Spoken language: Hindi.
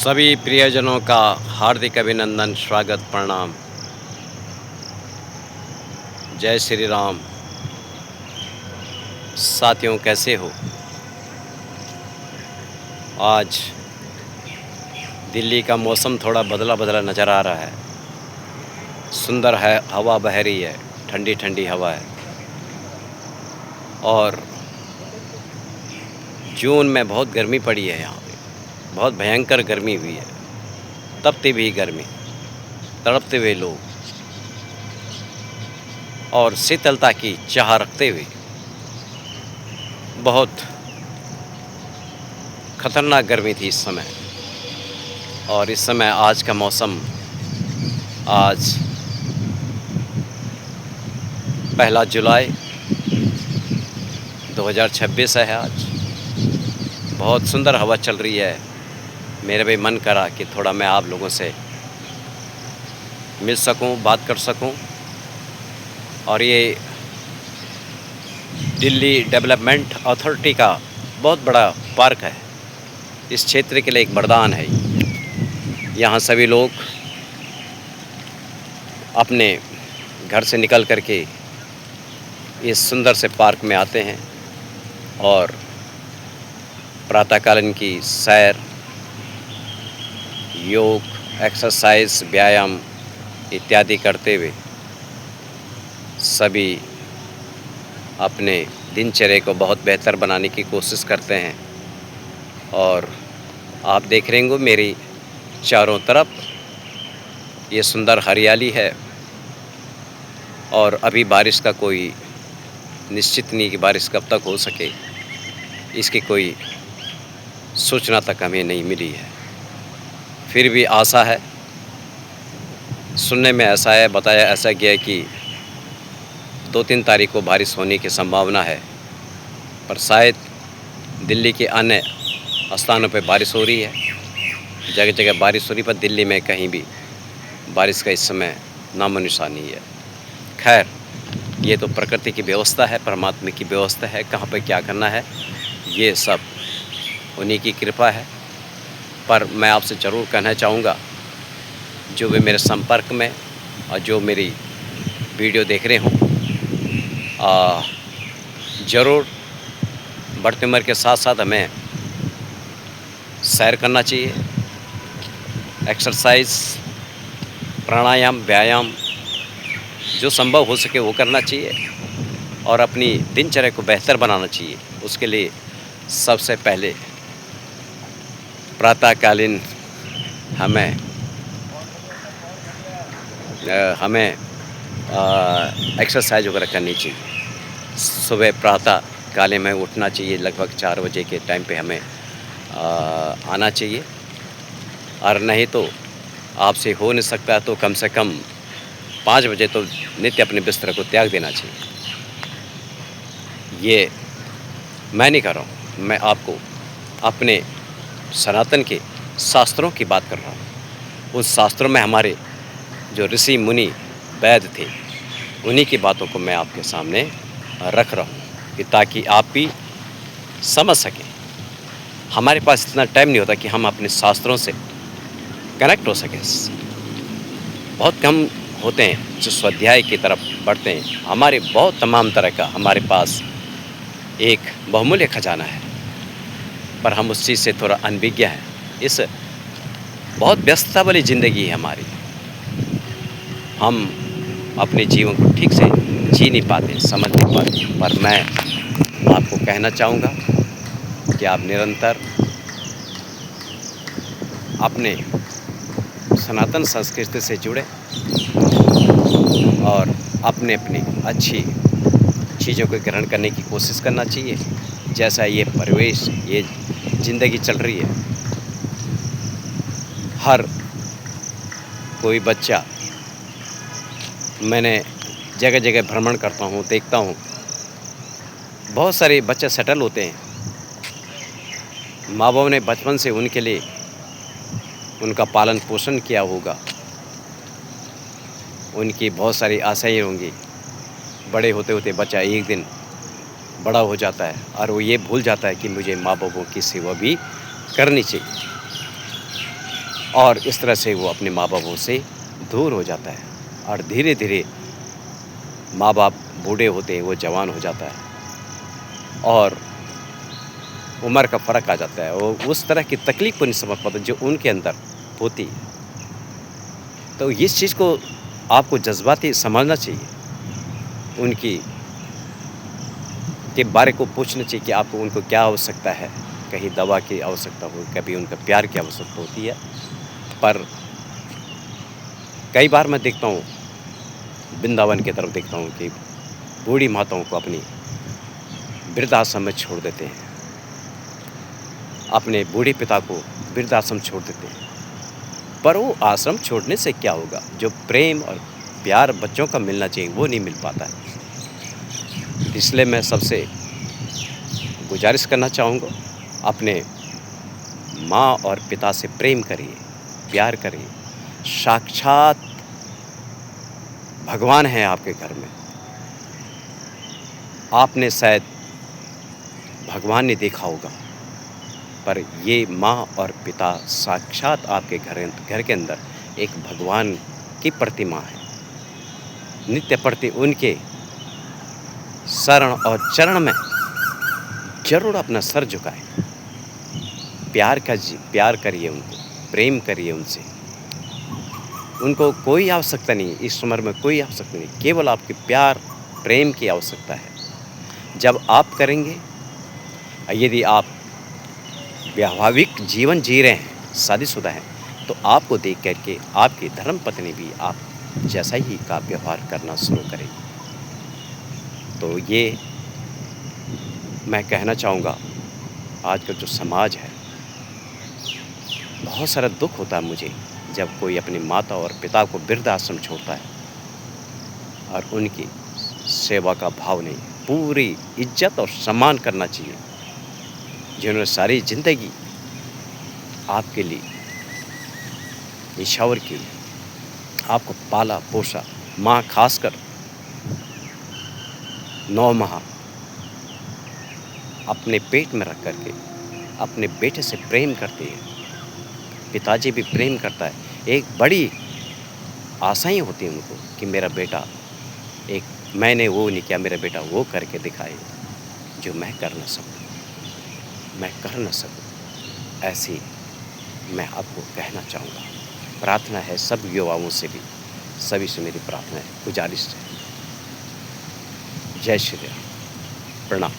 सभी प्रियजनों का हार्दिक अभिनंदन, स्वागत, प्रणाम। जय श्री राम। साथियों, कैसे हो? आज दिल्ली का मौसम थोड़ा बदला बदला नज़र आ रहा है। सुंदर है, हवा बह रही है, ठंडी ठंडी हवा है। और जून में बहुत गर्मी पड़ी है यहाँ पे, बहुत भयंकर गर्मी हुई है। तपती हुई गर्मी, तड़पते हुए लोग और शीतलता की चाह रखते हुए बहुत खतरनाक गर्मी थी इस समय। और इस समय आज का मौसम, आज 1 जुलाई 2026 है। आज बहुत सुंदर हवा चल रही है। मेरा भी मन करा कि थोड़ा मैं आप लोगों से मिल सकूं, बात कर सकूं। और ये दिल्ली डेवलपमेंट अथॉरिटी का बहुत बड़ा पार्क है। इस क्षेत्र के लिए एक वरदान है। यहाँ सभी लोग अपने घर से निकल करके इस सुंदर से पार्क में आते हैं और प्रातःकालीन की सैर, योग, एक्सरसाइज, व्यायाम इत्यादि करते हुए सभी अपने दिनचर्या को बहुत बेहतर बनाने की कोशिश करते हैं। और आप देख रहे होंगे मेरी चारों तरफ ये सुंदर हरियाली है। और अभी बारिश का कोई निश्चित नहीं कि बारिश कब तक हो सके, इसकी कोई सूचना तक हमें नहीं मिली है। फिर भी आशा है। सुनने में ऐसा है, बताया ऐसा गया है कि 2-3 तारीख को बारिश होने की संभावना है। पर शायद दिल्ली के अन्य स्थानों पर बारिश हो रही है, जगह जगह बारिश हो रही, पर दिल्ली में कहीं भी बारिश का इस समय नामो निशान नहीं है। खैर, ये तो प्रकृति की व्यवस्था है, परमात्मा की व्यवस्था है। कहाँ पे क्या करना है, ये सब उन्हीं की कृपा है। पर मैं आपसे ज़रूर कहना चाहूँगा, जो भी मेरे संपर्क में और जो मेरी वीडियो देख रहे हों, ज़रूर बढ़ती उम्र के साथ साथ हमें सैर करना चाहिए, एक्सरसाइज, प्राणायाम, व्यायाम जो संभव हो सके वो करना चाहिए और अपनी दिनचर्या को बेहतर बनाना चाहिए। उसके लिए सबसे पहले प्रातःकालीन हमें एक्सरसाइज वगैरह करनी चाहिए। सुबह प्रातःकालीन में उठना चाहिए, लगभग 4 बजे के टाइम पे हमें आना चाहिए। और नहीं तो आपसे हो नहीं सकता तो कम से कम 5 बजे तो नित्य अपने बिस्तर को त्याग देना चाहिए। ये मैं नहीं कर रहा हूँ, मैं आपको अपने सनातन के शास्त्रों की बात कर रहा हूँ। उस शास्त्रों में हमारे जो ऋषि मुनि वैद्य थे, उन्हीं की बातों को मैं आपके सामने रख रहा हूँ कि ताकि आप भी समझ सकें। हमारे पास इतना टाइम नहीं होता कि हम अपने शास्त्रों से कनेक्ट हो सकें। बहुत कम होते हैं जो स्वाध्याय की तरफ बढ़ते हैं। हमारे बहुत तमाम तरह का हमारे पास एक बहुमूल्य खजाना है, पर हम उस चीज़ से थोड़ा अनभिज्ञ हैं। इस बहुत व्यस्तता वाली ज़िंदगी है हमारी, हम अपने जीवन को ठीक से जी नहीं पाते, समझ नहीं पाते। पर मैं आपको कहना चाहूँगा कि आप निरंतर अपने सनातन संस्कृति से जुड़े और अपने अच्छी चीज़ों को ग्रहण करने की कोशिश करना चाहिए। जैसा ये परिवेश, ये ज़िंदगी चल रही है, हर कोई बच्चा, मैंने जगह जगह भ्रमण करता हूँ, देखता हूँ, बहुत सारे बच्चे सेटल होते हैं। माँ बाप ने बचपन से उनके लिए उनका पालन पोषण किया होगा, उनकी बहुत सारी आशाएं होंगी। बड़े होते होते बच्चा एक दिन बड़ा हो जाता है और वो ये भूल जाता है कि मुझे माँ बापों की सेवा भी करनी चाहिए। और इस तरह से वो अपने माँ-बापों से दूर हो जाता है और धीरे-धीरे माँ-बाप बूढ़े होते हैं, वो जवान हो जाता है और उम्र का फ़र्क आ जाता है। वो उस तरह की तकलीफ़ को नहीं समझ पाता जो उनके अंदर होती है। तो इस चीज़ को आपको जज़्बाती समझना चाहिए। उनकी के बारे को पूछना चाहिए कि आपको उनको क्या आवश्यकता है। कहीं दवा की आवश्यकता हो, कभी उनका प्यार की आवश्यकता होती है। पर कई बार मैं देखता हूँ, वृंदावन की तरफ देखता हूँ कि बूढ़ी माताओं को अपनी वृद्धाश्रम में छोड़ देते हैं। अपने बूढ़े पिता को वृद्धाश्रम छोड़ देते हैं। पर वो आश्रम छोड़ने से क्या होगा? जो प्रेम और प्यार बच्चों का मिलना चाहिए, वो नहीं मिल पाता है। इसलिए मैं सबसे गुज़ारिश करना चाहूँगा, अपने माँ और पिता से प्रेम करिए, प्यार करिए। साक्षात भगवान हैं आपके घर में। आपने शायद भगवान नहीं देखा होगा, पर ये माँ और पिता साक्षात आपके घर के अंदर एक भगवान की प्रतिमा है। नित्य प्रति उनके शरण और चरण में ज़रूर अपना सर झुकाएँ। प्यार करिए उनको, प्रेम करिए उनसे। उनको कोई आवश्यकता नहीं है, इस उम्र में कोई आवश्यकता नहीं, केवल आपके प्यार, प्रेम की आवश्यकता है। जब आप करेंगे, यदि आप वैवाहिक जीवन जी रहे हैं, शादीशुदा हैं, तो आपको देख कर के आपकी धर्मपत्नी भी आप जैसा ही का व्यवहार करना शुरू करेगी। तो ये मैं कहना चाहूँगा, आज का जो समाज है, बहुत सारा दुःख होता है मुझे, जब कोई अपनी माता और पिता को वृद्धाश्रम छोड़ता है और उनकी सेवा का भाव नहीं। पूरी इज़्ज़त और सम्मान करना चाहिए, जिन्होंने सारी ज़िंदगी आपके लिए, न्योछावर के लिए आपको पाला-पोसा। माँ खासकर 9 माह अपने पेट में रख कर के अपने बेटे से प्रेम करती है। पिताजी भी प्रेम करता है। एक बड़ी आशाएँ होती हैं उनको कि मेरा बेटा मैंने वो नहीं किया, मेरा बेटा वो करके दिखाए, जो मैं कर ना सकूँ, मैं कर ना सकूँ। ऐसी मैं आपको कहना चाहूँगा। प्रार्थना है सब युवाओं से भी, सभी से मेरी प्रार्थना है, गुज़ारिश है। जय श्री राम। प्रणाम।